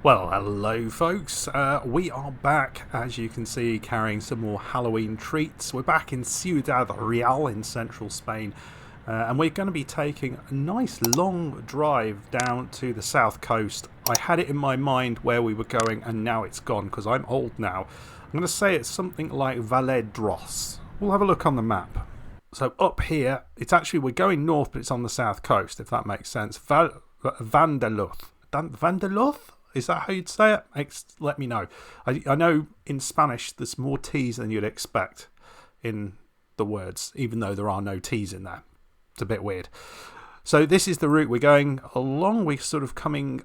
Well, hello folks, we are back, as you can see, carrying some more Halloween treats. We're back in Ciudad Real in central Spain, and we're going to be taking a nice long drive down to the south coast. I had it in my mind where we were going, and now it's gone because I'm old now. I'm going to say it's something like Vandellòs. We'll have a look on the map. So up here, we're going north, but it's on the south coast, if that makes sense. Vandellòs. Vandellòs? Is that how you'd say it? Let me know. I know in Spanish there's more T's than you'd expect in the words, even though there are no T's in there. It's a bit weird. So this is the route we're going along. We're sort of coming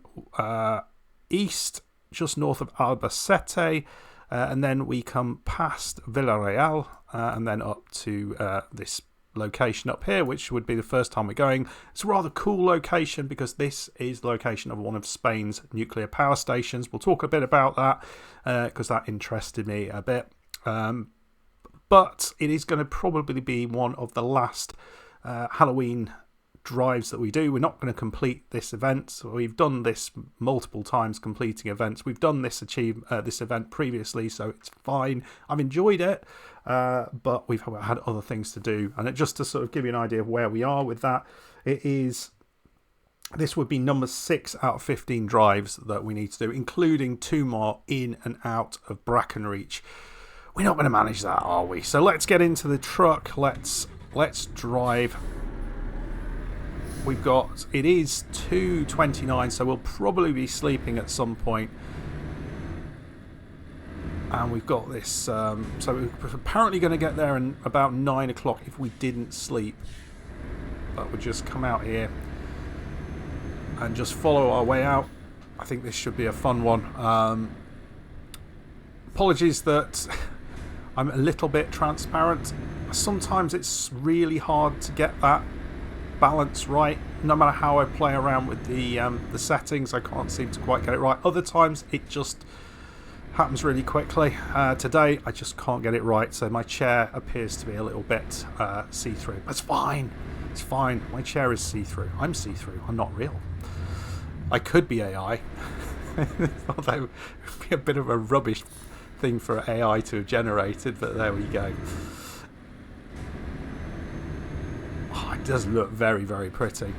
east, just north of Albacete, and then we come past Villarreal, and then up to this location up here, which would be the first time we're going. It's a rather cool location because this is the location of one of Spain's nuclear power stations. We'll talk a bit about that because that interested me a bit. But it is going to probably be one of the last Halloween drives that we do. We're not going to complete this event. So we've done this multiple times, completing events. We've done this event previously, so it's fine. I've enjoyed it, but we've had other things to do. And just to sort of give you an idea of where we are with that, this would be number 6 out of 15 drives that we need to do, including 2 more in and out of Brackenreach. We're not going to manage that, are we? So let's get into the truck. Let's drive. It is 2:29, so we'll probably be sleeping at some point. And we've got this, so we're apparently going to get there in about 9 o'clock if we didn't sleep. But we'll just come out here and just follow our way out. I think this should be a fun one. Apologies that I'm a little bit transparent. Sometimes it's really hard to get that balance right. No matter how I play around with the settings, I can't seem to quite get it right. Other times it just happens really quickly. Today I just can't get it right, so my chair appears to be a little bit see-through. It's fine. It's fine. My chair is see-through. I'm see-through. I'm not real. I could be AI, although it would be a bit of a rubbish thing for AI to have generated, but there we go. It does look very, very pretty.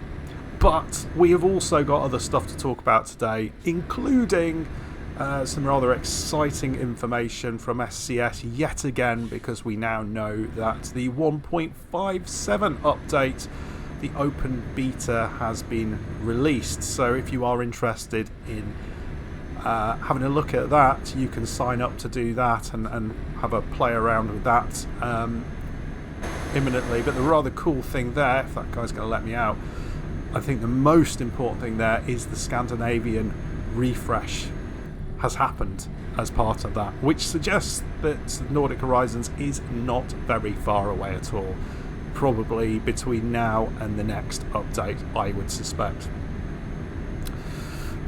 But we have also got other stuff to talk about today, including some rather exciting information from SCS yet again, because we now know that the 1.57 update, the open beta, has been released. So if you are interested in having a look at that, you can sign up to do that and have a play around with that imminently. But the rather cool thing there, if that guy's going to let me out, I think the most important thing there is the Scandinavian refresh has happened as part of that, which suggests that Nordic Horizons is not very far away at all. Probably between now and the next update, I would suspect.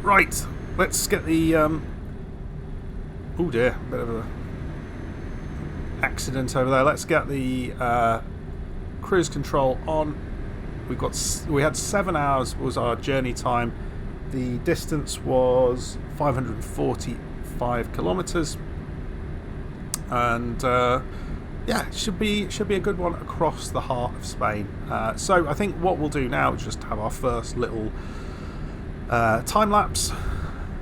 Right, let's get the oh dear, bit of a accident over there. Let's get the cruise control on. We had 7 hours was our journey time. The distance was 545 kilometers, and yeah, it should be a good one across the heart of Spain. So I think what we'll do now is just have our first little time lapse.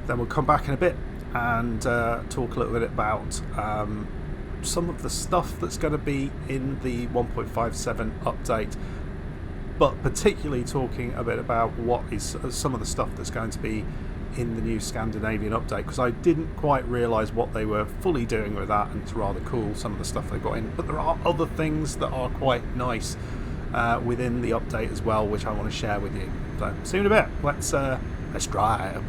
Then we'll come back in a bit and talk a little bit about some of the stuff that's going to be in the 1.57 update, but particularly talking a bit about what is some of the stuff that's going to be in the new Scandinavian update, because I didn't quite realise what they were fully doing with that, and it's rather cool, some of the stuff they got in. But there are other things that are quite nice within the update as well, which I want to share with you. So see you in a bit. Let's drive.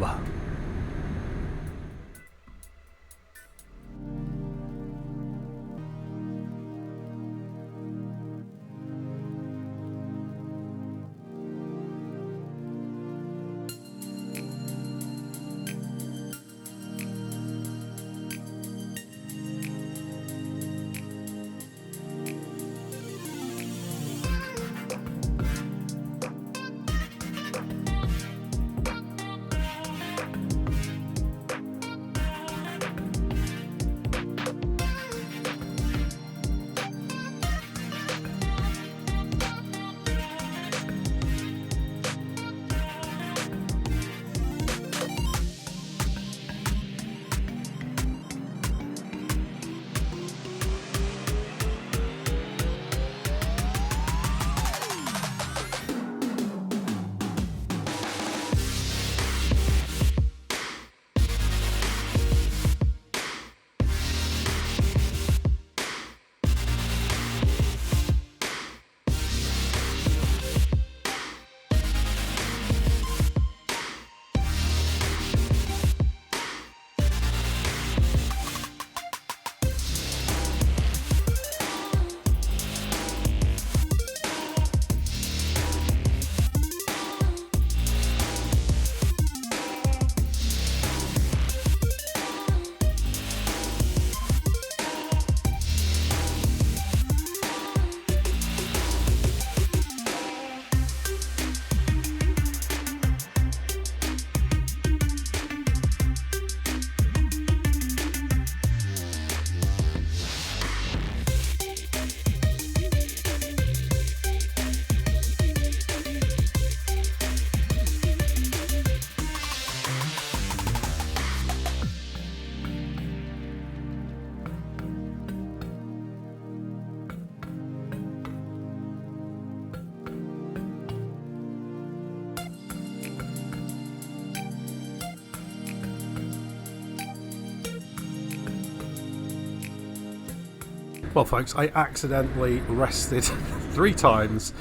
Well, folks, I accidentally rested 3 times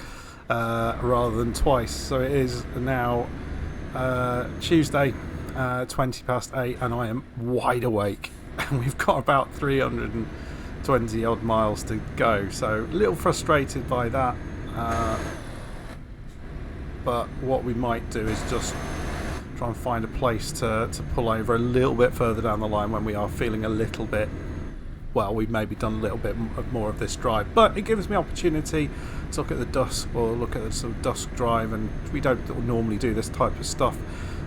rather than twice. So it is now Tuesday, 20 past 8, and I am wide awake. And we've got about 320 odd miles to go. So a little frustrated by that. But what we might do is just try and find a place to pull over a little bit further down the line when we are feeling a little bit, well, we've maybe done a little bit more of this drive, but it gives me opportunity to look at the dusk, or look at the sort of dusk drive, and we don't normally do this type of stuff.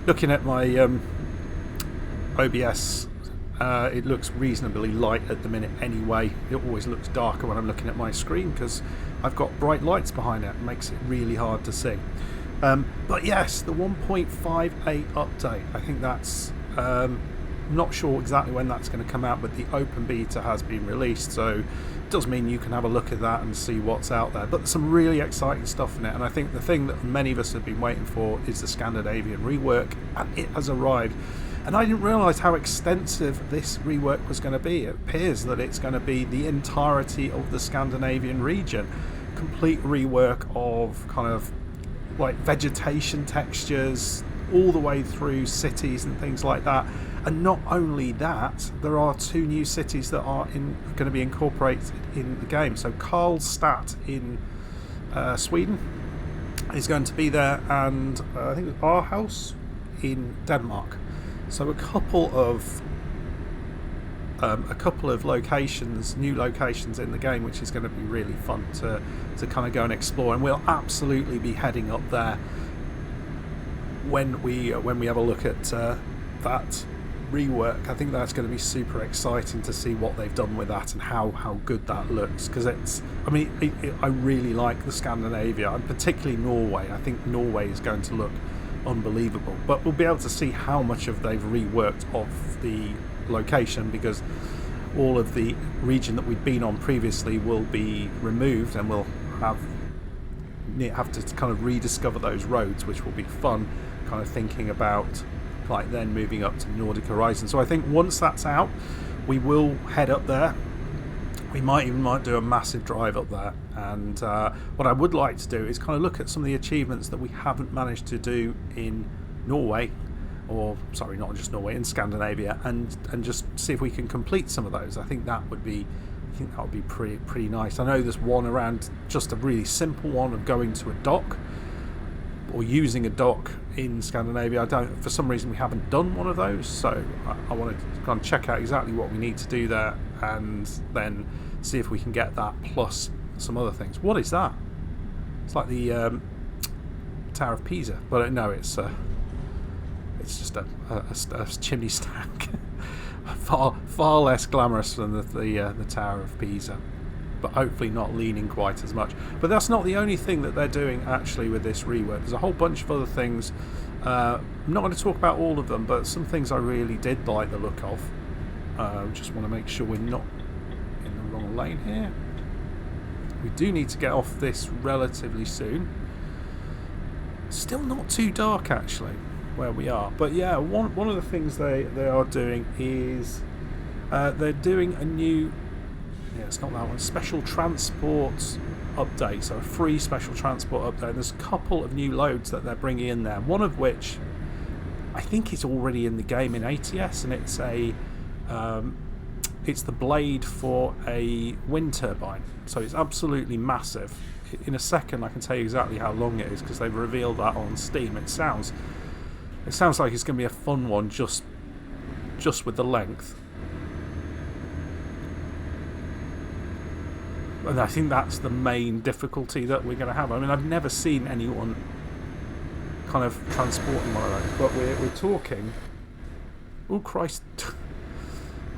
Looking at my OBS, it looks reasonably light at the minute anyway. It always looks darker when I'm looking at my screen because I've got bright lights behind it. It makes it really hard to see. But yes, the 1.58 update, I think that's not sure exactly when that's going to come out, but the open beta has been released, so it does mean you can have a look at that and see what's out there. But there's some really exciting stuff in it, and I think the thing that many of us have been waiting for is the Scandinavian rework, and it has arrived. And I didn't realise how extensive this rework was going to be. It appears that it's going to be the entirety of the Scandinavian region. Complete rework of kind of like vegetation textures all the way through cities and things like that. And not only that, there are 2 new cities that are going to be incorporated in the game. So Karlstad in Sweden is going to be there, and I think it's Aarhus in Denmark. So a couple of locations, new locations in the game, which is going to be really fun to kind of go and explore. And we'll absolutely be heading up there when we have a look at that rework. I think that's going to be super exciting to see what they've done with that and how good that looks, because I really like the Scandinavia, and particularly Norway. I think Norway is going to look unbelievable, but we'll be able to see how much of they've reworked of the location, because all of the region that we've been on previously will be removed, and we'll have to kind of rediscover those roads, which will be fun, kind of thinking about like then moving up to Nordic Horizon. So I think once that's out, we will head up there. We might do a massive drive up there, and what I would like to do is kind of look at some of the achievements that we haven't managed to do in Norway, or sorry, not just Norway, in Scandinavia, and just see if we can complete some of those. I think that would be pretty nice. I know there's one around, just a really simple one of going to a dock or using a dock in Scandinavia. For some reason we haven't done one of those, so I want to kind of check out exactly what we need to do there, and then see if we can get that plus some other things. What is that? It's like the Tower of Pisa, but no, it's just a chimney stack. far less glamorous than the Tower of Pisa, but hopefully not leaning quite as much. But that's not the only thing that they're doing actually with this rework. There's a whole bunch of other things. I'm not going to talk about all of them, but some things I really did like the look of. Just want to make sure we're not in the wrong lane here. We do need to get off this relatively soon. Still not too dark actually where we are, but yeah, one of the things they are doing is they're doing a new, it's not that one, special transport update, so a free special transport update. There's a couple of new loads that they're bringing in there, one of which I think is already in the game in ATS, and it's the blade for a wind turbine, so it's absolutely massive. In a second I can tell you exactly how long it is, because they've revealed that on Steam. It sounds like it's going to be a fun one, just with the length. And I think that's the main difficulty that we're going to have. I mean, I've never seen anyone kind of transporting one of those, but we're talking... Oh, Christ.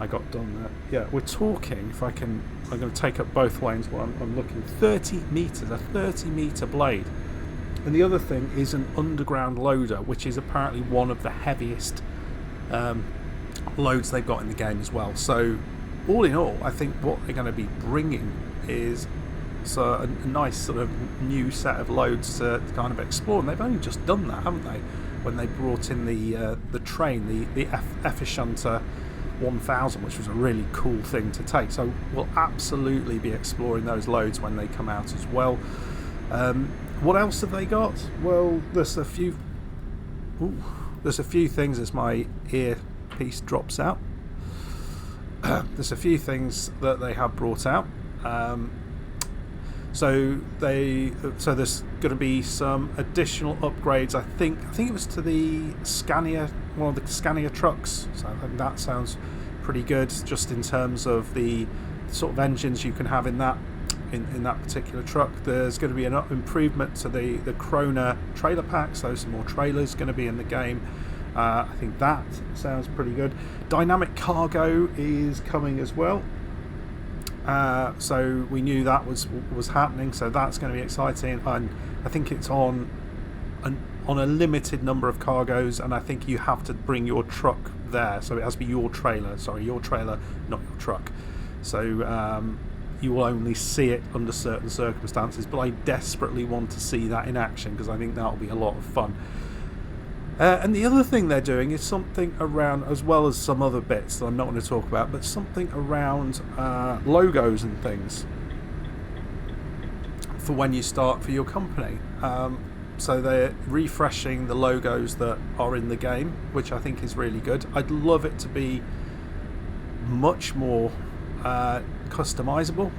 I got done there. Yeah, we're talking, I'm going to take up both lanes while I'm looking. 30 metres, a 30-metre blade. And the other thing is an underground loader, which is apparently one of the heaviest loads they've got in the game as well. So, all in all, I think what they're going to be bringing is a nice sort of new set of loads to kind of explore. And they've only just done that, haven't they? When they brought in the train, the efficient 1000, which was a really cool thing to take. So we'll absolutely be exploring those loads when they come out as well. What else have they got? Well, there's a few things as my earpiece drops out. There's a few things that they have brought out. So there's going to be some additional upgrades. I think it was to the Scania, one of the Scania trucks. So I think that sounds pretty good, just in terms of the sort of engines you can have in that particular truck. There's going to be an improvement to the Krona trailer pack, so some more trailers going to be in the game. I think that sounds pretty good. Dynamic cargo is coming as well. So we knew that was happening, so that's going to be exciting. And I think it's on a limited number of cargoes, and I think you have to bring your truck there. So it has to be your trailer. Sorry, your trailer, not your truck. So you will only see it under certain circumstances. But I desperately want to see that in action, because I think that will be a lot of fun. And the other thing they're doing is something around, as well as some other bits that I'm not going to talk about, but something around logos and things for when you start for your company. So they're refreshing the logos that are in the game, which I think is really good. I'd love it to be much more customizable,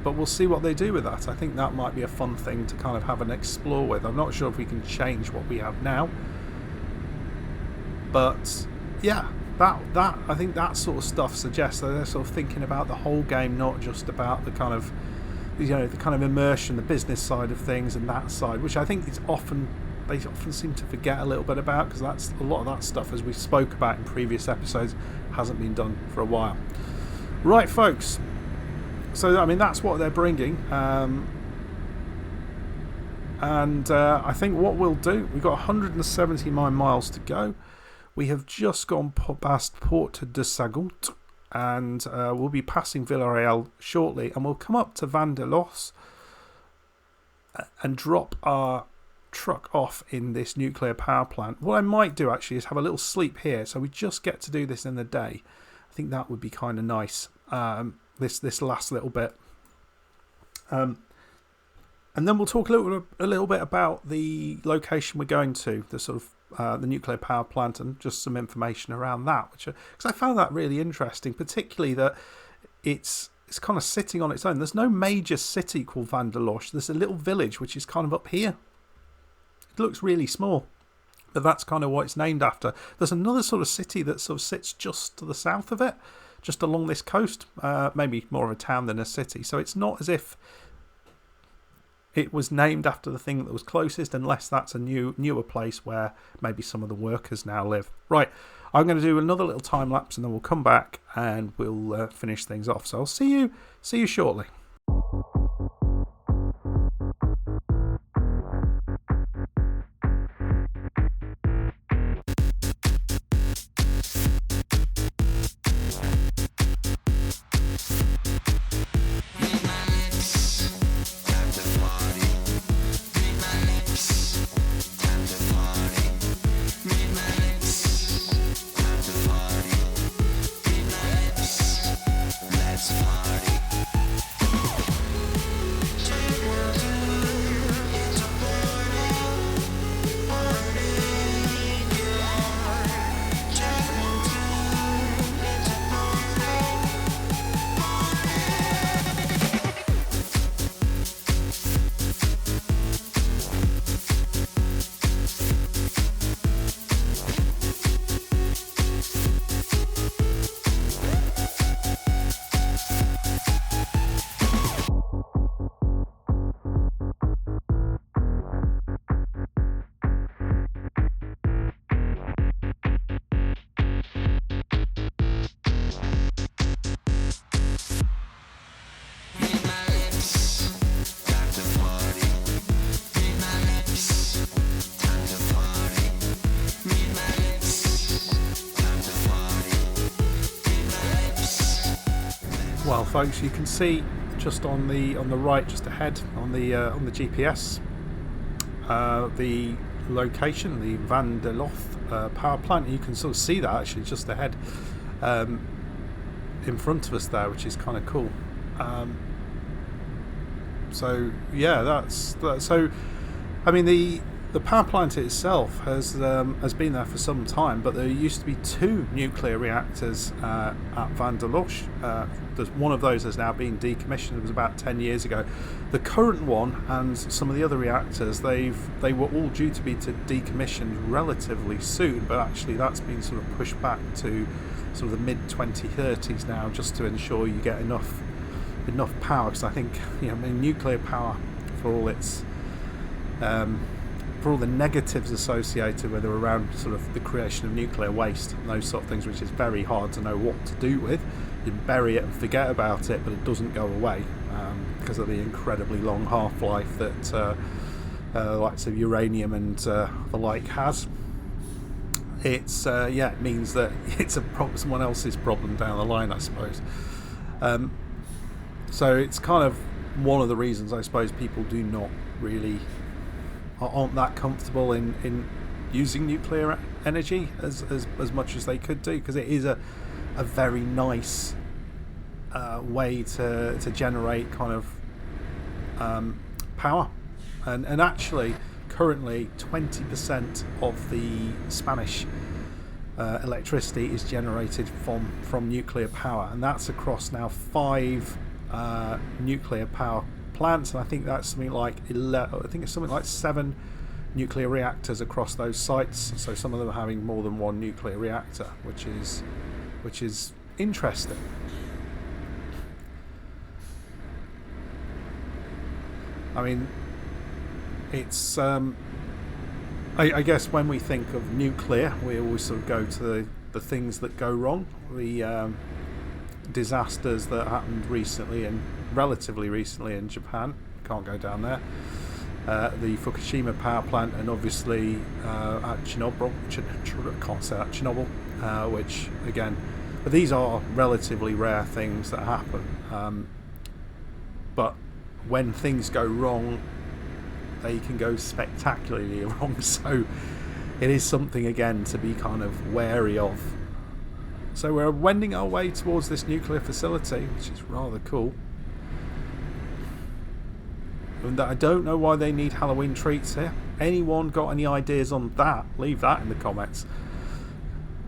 but we'll see what they do with that. I think that might be a fun thing to kind of have an explore with. I'm not sure if we can change what we have now. But yeah, that I think that sort of stuff suggests that they're sort of thinking about the whole game, not just about the kind of, the kind of immersion, the business side of things, and that side, which I think they often seem to forget a little bit about, because that's a lot of that stuff, as we spoke about in previous episodes, hasn't been done for a while. Right, folks. So I mean, that's what they're bringing. And I think what we'll do, we've got 179 miles to go. We have just gone past Port de Sagunt, and we'll be passing Villarreal shortly, and we'll come up to Vandellòs and drop our truck off in this nuclear power plant. What I might do actually is have a little sleep here, so we just get to do this in the day. I think that would be kind of nice, this last little bit. And then we'll talk a little bit about the location we're going to, the sort of the nuclear power plant, and just some information around that, because I found that really interesting, particularly that it's kind of sitting on its own. There's no major city called Vandellòs. There's a little village which is kind of up here. It looks really small, but that's kind of what it's named after. There's another sort of city that sort of sits just to the south of it, just along this coast, maybe more of a town than a city. So it's not as if it was named after the thing that was closest, unless that's a newer place where maybe some of the workers now live. Right, I'm going to do another little time lapse, and then we'll come back and we'll finish things off. So I'll see you shortly. Well, folks, you can see just on the right, just ahead on the GPS, the location, the Vandellòs power plant. You can sort of see that actually just ahead. in front of us there, which is kind of cool. So yeah, that's so. I mean, the power plant itself has been there for some time, but there used to be 2 nuclear reactors at Vandellòs. One of those has now been decommissioned. It was about 10 years ago. The current one and some of the other reactors, they were all due to be decommissioned relatively soon, but actually that's been sort of pushed back to sort of the mid 2030s now, just to ensure you get enough power. Because I think, I mean, nuclear power, for all its for all the negatives associated with it around sort of the creation of nuclear waste and those sort of things, which is very hard to know what to do with. You bury it and forget about it, but it doesn't go away because of the incredibly long half-life that the likes of uranium and the like has. It's it means that it's a problem, someone else's problem down the line, I suppose. So it's kind of one of the reasons, I suppose, people do not really aren't that comfortable in using nuclear energy as much as they could do, because it is a very nice way to generate kind of power, and actually currently 20% of the Spanish electricity is generated from nuclear power, and that's across now 5 nuclear power plants, and I think that's something like 7 nuclear reactors across those sites. So some of them are having more than 1 nuclear reactor, which is interesting. I mean, it's I guess when we think of nuclear, we always sort of go to the things that go wrong, the disasters that happened relatively recently in Japan. Can't go down there. The Fukushima power plant, and obviously at Chernobyl, which again, but these are relatively rare things that happen. But when things go wrong, they can go spectacularly wrong. So it is something again to be kind of wary of. So we're wending our way towards this nuclear facility, which is rather cool. And I don't know why they need Halloween treats here. Anyone got any ideas on that? Leave that in the comments.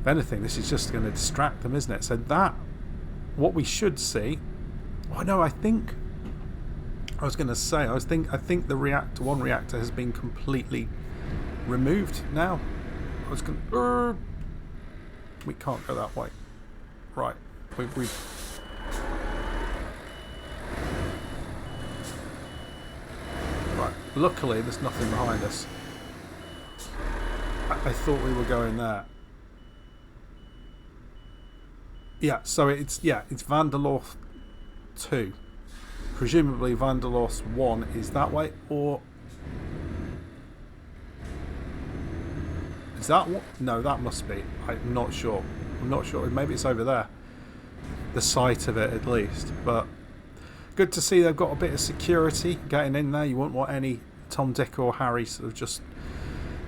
If anything, this is just going to distract them, isn't it? So that, what we should see. Oh no, I think I think the one reactor has been completely removed now. I was going to. We can't go that way. Right. We've right. Luckily, there's nothing behind us. I thought we were going there. Yeah. So it's Vandellòs 2. Presumably Vandellòs 1 is that way, or is that what? No, that must be. I'm not sure. Maybe it's over there. The site of it, at least. But good to see they've got a bit of security getting in there. You wouldn't want any Tom, Dick or Harry sort of just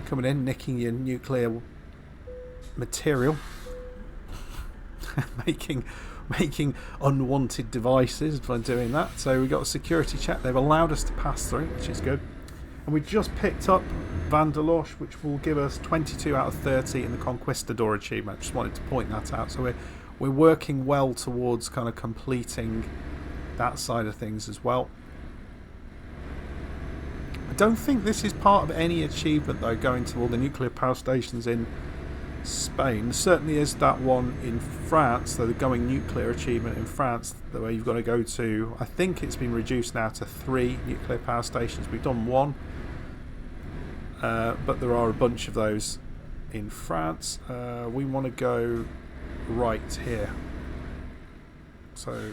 coming in, nicking your nuclear material. making unwanted devices by doing that. So we got a security check. They've allowed us to pass through, which is good. And we just picked up Vandellòs, which will give us 22 out of 30 in the Conquistador achievement. Just wanted to point that out. So we're working well towards kind of completing that side of things as well. I don't think this is part of any achievement though, going to all the nuclear power stations in Spain. There certainly is that one in France, though, the going nuclear achievement in France, where you've got to go to, I think it's been reduced now to 3 nuclear power stations. We've done 1, but there are a bunch of those in France. We want to go right here. So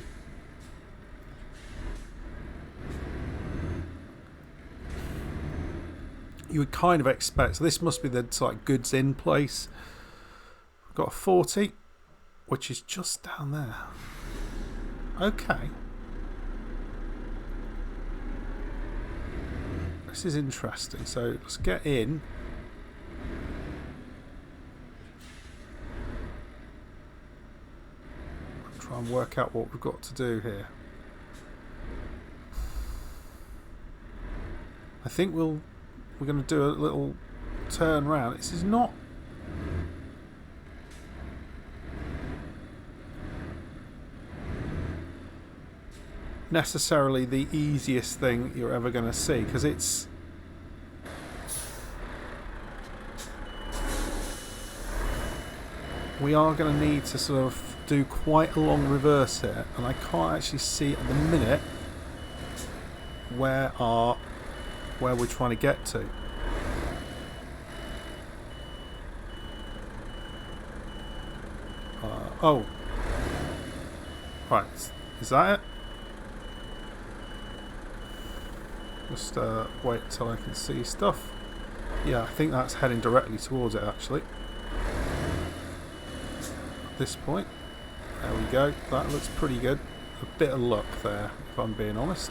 you would kind of expect, so this must be the like goods in place. Got a 40, which is just down there. Okay. This is interesting. So let's get in. Try and work out what we've got to do here. I think we're going to do a little turn round. This is not necessarily the easiest thing you're ever going to see, because it's we are going to need to sort of do quite a long reverse here, and I can't actually see at the minute where we're trying to get to. Oh, right, is that it? Just wait until I can see stuff. Yeah, I think that's heading directly towards it actually. At this point, there we go. That looks pretty good. A bit of luck there, if I'm being honest.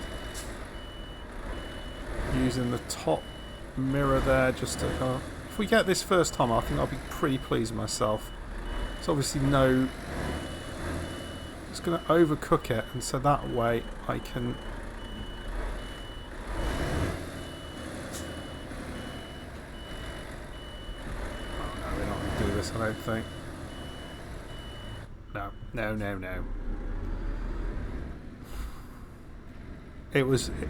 Using the top mirror there just to kind of, if we get this first time, I think I'll be pretty pleased with myself. It's obviously just going to overcook it, and so that way I can I don't think. No. It wasn't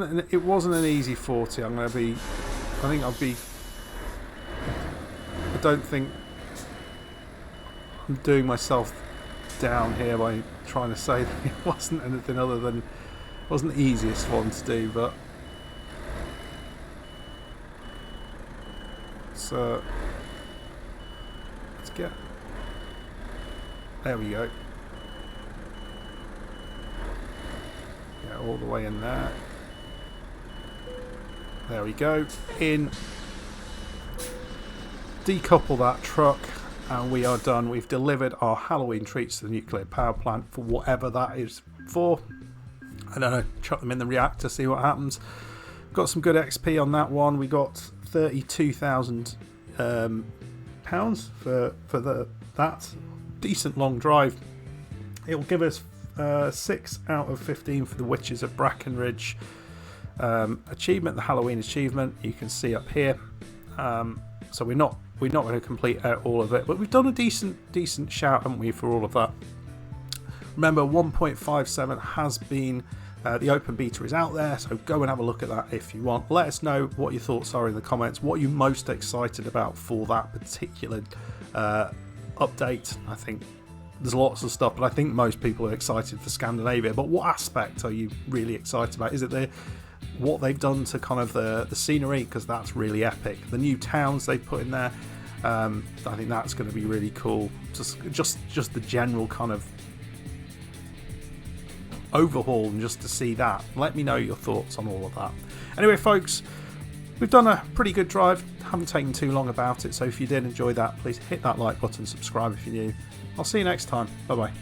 an easy 40. I don't think I'm doing myself down here by trying to say that it wasn't anything other than, it wasn't the easiest one to do, but so let's get, there we go. Yeah, all the way in there. There we go. In. Decouple that truck, and we are done. We've delivered our Halloween treats to the nuclear power plant for whatever that is for. I don't know, chuck them in the reactor, see what happens. Got some good XP on that one. We got 32,000 pounds for that decent long drive. It will give us 6 out of 15 for the Witches of Brackenridge achievement, the Halloween achievement. You can see up here. So we're not going to complete out all of it, but we've done a decent shout, haven't we, for all of that. Remember, 1.57 has been the open beta is out there, so go and have a look at that if you want. Let us know what your thoughts are in the comments. What are you most excited about for that particular update? I think there's lots of stuff, but I think most people are excited for Scandinavia. But what aspect are you really excited about? Is it what they've done to kind of the scenery, because that's really epic. The new towns they put in there, I think that's going to be really cool. Just the general kind of overhaul, and just to see that. Let me know your thoughts on all of that. Anyway, folks, we've done a pretty good drive. Haven't taken too long about it, so if you did enjoy that, please hit that like button, subscribe if you're new. I'll see you next time. Bye bye.